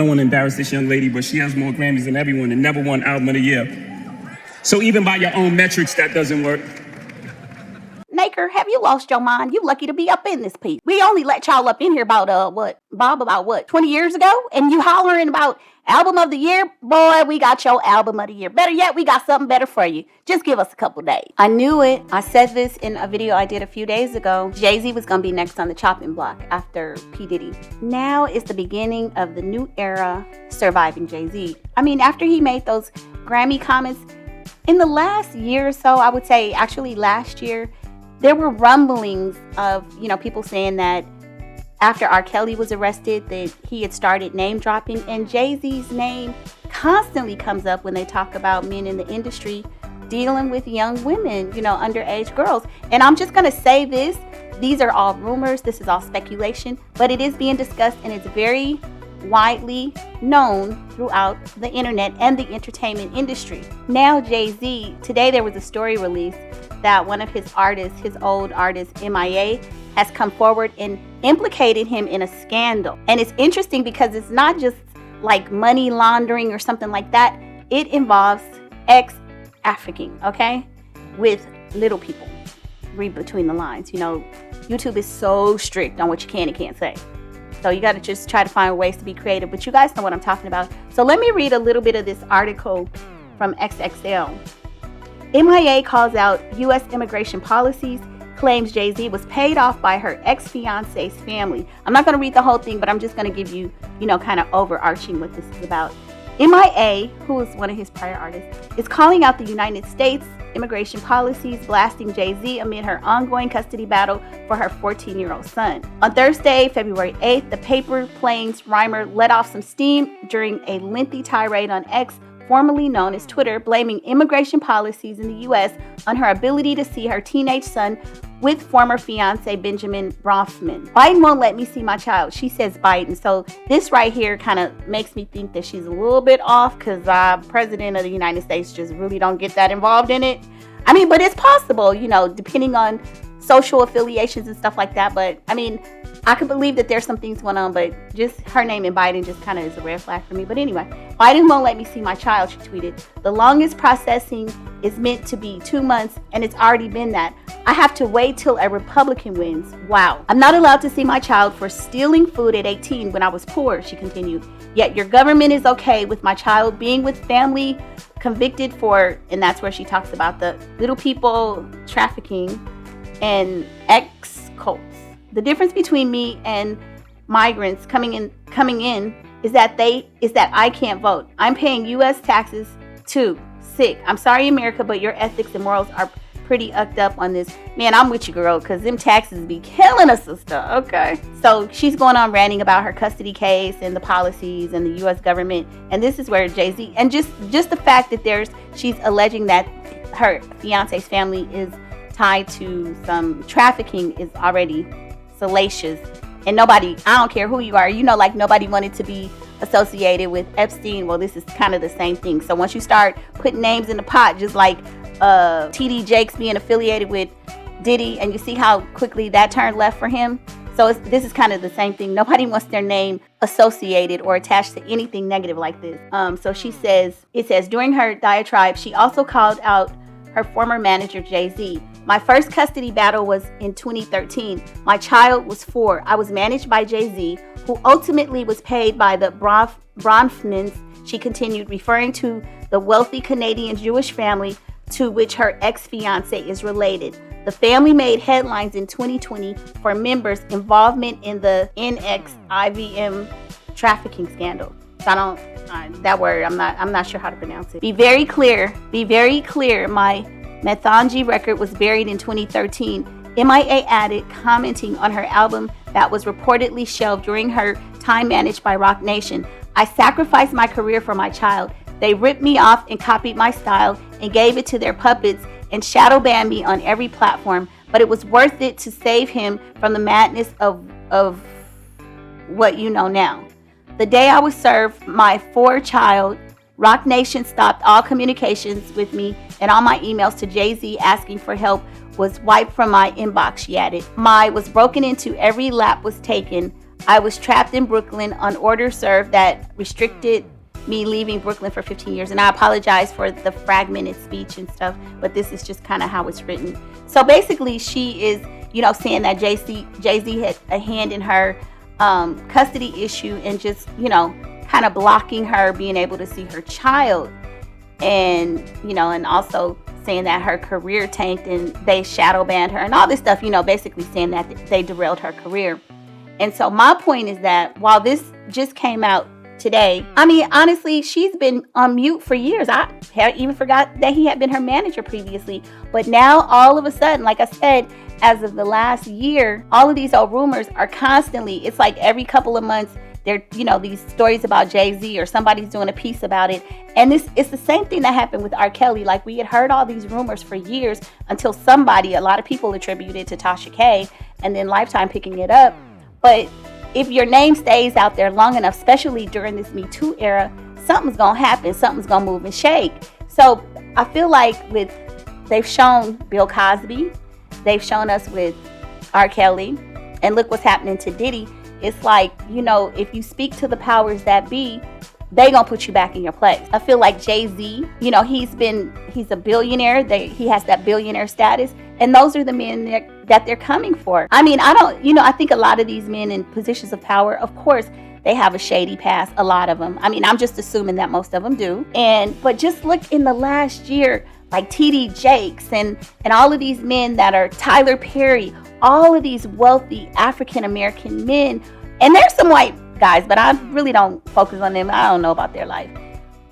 don't want to embarrass this young lady, but she has more Grammys than everyone and never won Album of the Year. So even by your own metrics, that doesn't work. Naker, have you lost your mind? You lucky to be up in this piece. We only let y'all up in here about, about 20 years ago? And you hollering about Album of the Year? Boy, we got your Album of the Year. Better yet, we got something better for you. Just give us a couple days. I knew it. I said this in a video I did a few days ago. Jay-Z was going to be next on the chopping block after P. Diddy. Now is the beginning of the new era surviving Jay-Z. I mean, after he made those Grammy comments, in the last year or so, I would say actually last year, there were rumblings of, people saying that after R. Kelly was arrested, that he had started name dropping, and Jay-Z's name constantly comes up when they talk about men in the industry dealing with young women, underage girls. And I'm just going to say this. These are all rumors. This is all speculation, but it is being discussed, and it's very widely known throughout the internet and the entertainment industry. Now, Jay-Z, today there was a story released that one of his artists, his old artist, M.I.A, has come forward and implicated him in a scandal. And it's interesting because it's not just like money laundering or something like that. It involves Sxx Trfking, okay? With little people. Read between the lines. YouTube is so strict on what you can and can't say. So you got to just try to find ways to be creative. But you guys know what I'm talking about. So let me read a little bit of this article from XXL. M.I.A. calls out U.S. immigration policies, claims Jay-Z was paid off by her ex-fiance's family. I'm not going to read the whole thing, but I'm just going to give you, kind of overarching what this is about. M.I.A., who is one of his prior artists, is calling out the United States immigration policies, blasting Jay-Z amid her ongoing custody battle for her 14-year-old son. On Thursday, February 8th, the Paper Planes rhymer let off some steam during a lengthy tirade on X, formerly known as Twitter, blaming immigration policies in the U.S. on her ability to see her teenage son with former fiance Benjamin Bronfman. Biden won't let me see my child. She says Biden. So this right here kind of makes me think that she's a little bit off because President of the United States just really don't get that involved in it. I mean, but it's possible, depending on social affiliations and stuff like that. But I mean, I could believe that there's some things going on, but just her name and Biden just kind of is a red flag for me. But anyway, Biden won't let me see my child, she tweeted. The longest processing is meant to be 2 months, and it's already been that. I have to wait till a Republican wins. Wow. I'm not allowed to see my child for stealing food at 18 when I was poor, she continued. Yet your government is okay with my child being with family convicted for, and that's where she talks about the little people trafficking and ex cults. The difference between me and migrants coming in is that I can't vote. I'm paying U.S. taxes too. Sick. I'm sorry, America, but your ethics and morals are pretty ucked up on this. Man, I'm with you, girl, because them taxes be killing us, sister. Okay. So she's going on ranting about her custody case and the policies and the U.S. government. And this is where Jay-Z, and just the fact that she's alleging that her fiance's family is tied to some trafficking is already salacious. And I don't care who you are, like nobody wanted to be associated with Epstein. Well, this is kind of the same thing. So once you start putting names in the pot, just like TD Jakes being affiliated with Diddy, and you see how quickly that turned left for him. So this is kind of the same thing. Nobody wants their name associated or attached to anything negative like this. So it says during her diatribe, she also called out her former manager, Jay-Z. My first custody battle was in 2013. My child was 4. I was managed by Jay-Z, who ultimately was paid by the Bronfmans, she continued, referring to the wealthy Canadian Jewish family to which her ex-fiance is related. The family made headlines in 2020 for members' involvement in the NXIVM trafficking scandal. So that word, I'm not sure how to pronounce it. Be very clear. My Methanji record was buried in 2013. M.I.A. added, commenting on her album that was reportedly shelved during her time managed by Roc Nation. I sacrificed my career for my child. They ripped me off and copied my style and gave it to their puppets and shadow banned me on every platform. But it was worth it to save him from the madness of what you know now. The day I was served my 4 child, Roc Nation stopped all communications with me, and all my emails to Jay-Z asking for help was wiped from my inbox, she added. My was broken into, every lap was taken. I was trapped in Brooklyn on order served that restricted me leaving Brooklyn for 15 years. And I apologize for the fragmented speech and stuff, but this is just kind of how it's written. So basically she is, saying that Jay-Z had a hand in her custody issue and just, kind of blocking her being able to see her child. And, and also saying that her career tanked and they shadow banned her and all this stuff, basically saying that they derailed her career. And so my point is that while this just came out today, I mean, honestly, she's been on mute for years. I even forgot that he had been her manager previously. But now all of a sudden, like I said, as of the last year, all of these old rumors are constantly, it's like every couple of months, there, these stories about Jay-Z or somebody's doing a piece about it. And it's the same thing that happened with R. Kelly. Like, we had heard all these rumors for years until a lot of people attributed it to Tasha K, and then Lifetime picking it up. But if your name stays out there long enough, especially during this Me Too era, something's going to happen. Something's going to move and shake. So I feel like they've shown Bill Cosby, they've shown us with R. Kelly, and look what's happening to Diddy. It's like, if you speak to the powers that be, they gonna put you back in your place. I feel like Jay-Z, he's a billionaire. He has that billionaire status. And those are the men that they're coming for. I mean, I think a lot of these men in positions of power, of course, they have a shady past, a lot of them. I mean, I'm just assuming that most of them do. But just look in the last year, like T.D. Jakes and all of these men that are Tyler Perry, all of these wealthy African-American men. And there's some white guys, but I really don't focus on them. I don't know about their life.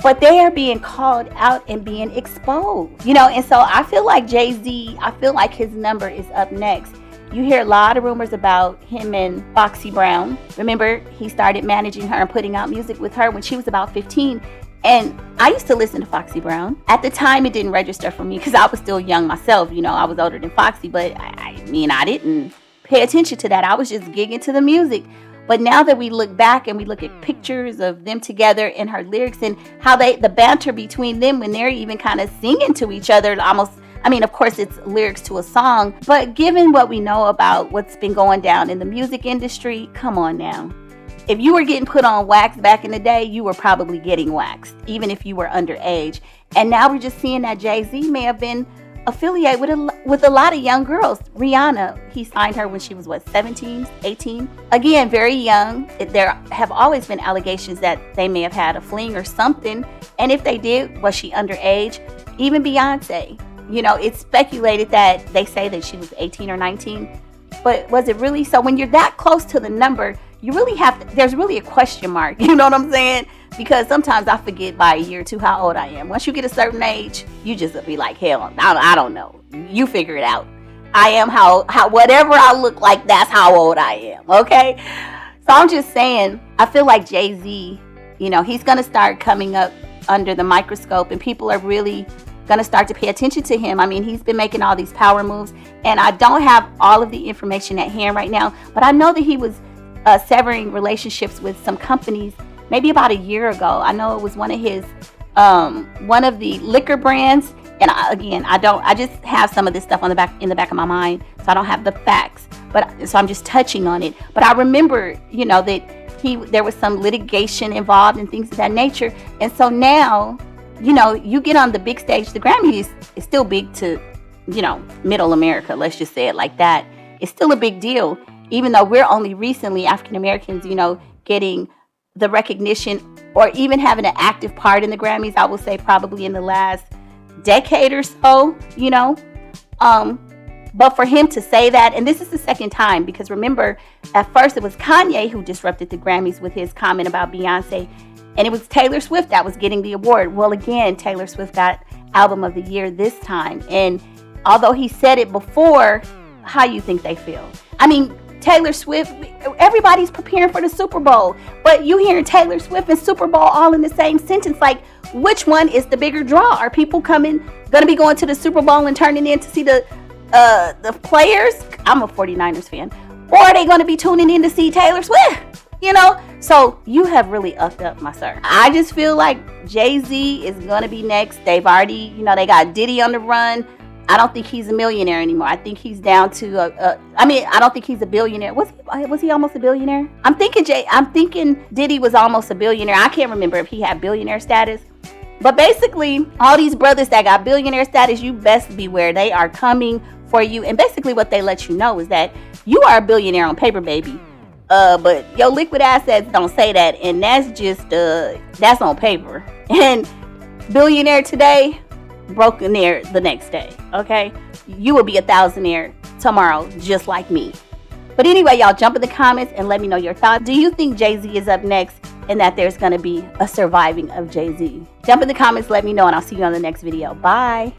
But they are being called out and being exposed, and so I feel like Jay-Z, I feel like his number is up next. You hear a lot of rumors about him and Foxy Brown. Remember, he started managing her and putting out music with her when she was about 15. And I used to listen to Foxy Brown. At the time, it didn't register for me because I was still young myself. I was older than Foxy, but I didn't pay attention to that. I was just gigging to the music. But now that we look back and we look at pictures of them together and her lyrics and how the banter between them when they're even kind of singing to each other, almost, of course it's lyrics to a song, but given what we know about what's been going down in the music industry, come on now. If you were getting put on wax back in the day, you were probably getting waxed, even if you were underage. And now we're just seeing that Jay-Z may have been affiliated with a lot of young girls. Rihanna, he signed her when she was 17, 18. Again, very young. There have always been allegations that they may have had a fling or something. And if they did, was she underage? Even Beyonce, it's speculated that they say that she was 18 or 19. But was it really? So when you're that close to the number, you really there's really a question mark. You know what I'm saying? Because sometimes I forget by a year or two how old I am. Once you get a certain age, you just be like, hell, I don't know. You figure it out. I am how whatever I look like, that's how old I am. Okay? So I'm just saying, I feel like Jay-Z, he's going to start coming up under the microscope and people are really going to start to pay attention to him. He's been making all these power moves and I don't have all of the information at hand right now, but I know that he was severing relationships with some companies maybe about a year ago. I know it was one of the liquor brands. And I just have some of this stuff in the back of my mind, so I don't have the facts. So I'm just touching on it. But I remember, that there was some litigation involved and things of that nature. And so now, you get on the big stage. The Grammy is still big to, middle America. Let's just say it like that. It's still a big deal, even though we're only recently African Americans, getting the recognition or even having an active part in the Grammys. I will say probably in the last decade or so, but for him to say that, and this is the second time, because remember, at first it was Kanye who disrupted the Grammys with his comment about Beyonce, and it was Taylor Swift that was getting the award. Well, again, Taylor Swift got Album of the Year this time, and although he said it before, how you think they feel? Taylor Swift, everybody's preparing for the Super Bowl, but you hearing Taylor Swift and Super Bowl all in the same sentence. Like, which one is the bigger draw? Are people going to be going to the Super Bowl and turning in to see the players? I'm a 49ers fan. Or are they going to be tuning in to see Taylor Swift? So you have really upped up, my sir. I just feel like Jay-Z is going to be next. They've already, they got Diddy on the run. I don't think he's a millionaire anymore. I think he's down to I don't think he's a billionaire. Was he almost a billionaire? I'm thinking Diddy was almost a billionaire. I can't remember if he had billionaire status. But basically, all these brothers that got billionaire status, you best beware. They are coming for you. And basically what they let you know is that you are a billionaire on paper, baby. But your liquid assets don't say that. And that's just, that's on paper. And billionaire today, brokenaire the next day. Okay? You will be a thousandaire tomorrow, just like me. But anyway, y'all jump in the comments and let me know your thoughts. Do you think Jay-Z is up next and that there's going to be a surviving of Jay-Z? Jump in the comments, let me know, and I'll see you on the next video. Bye.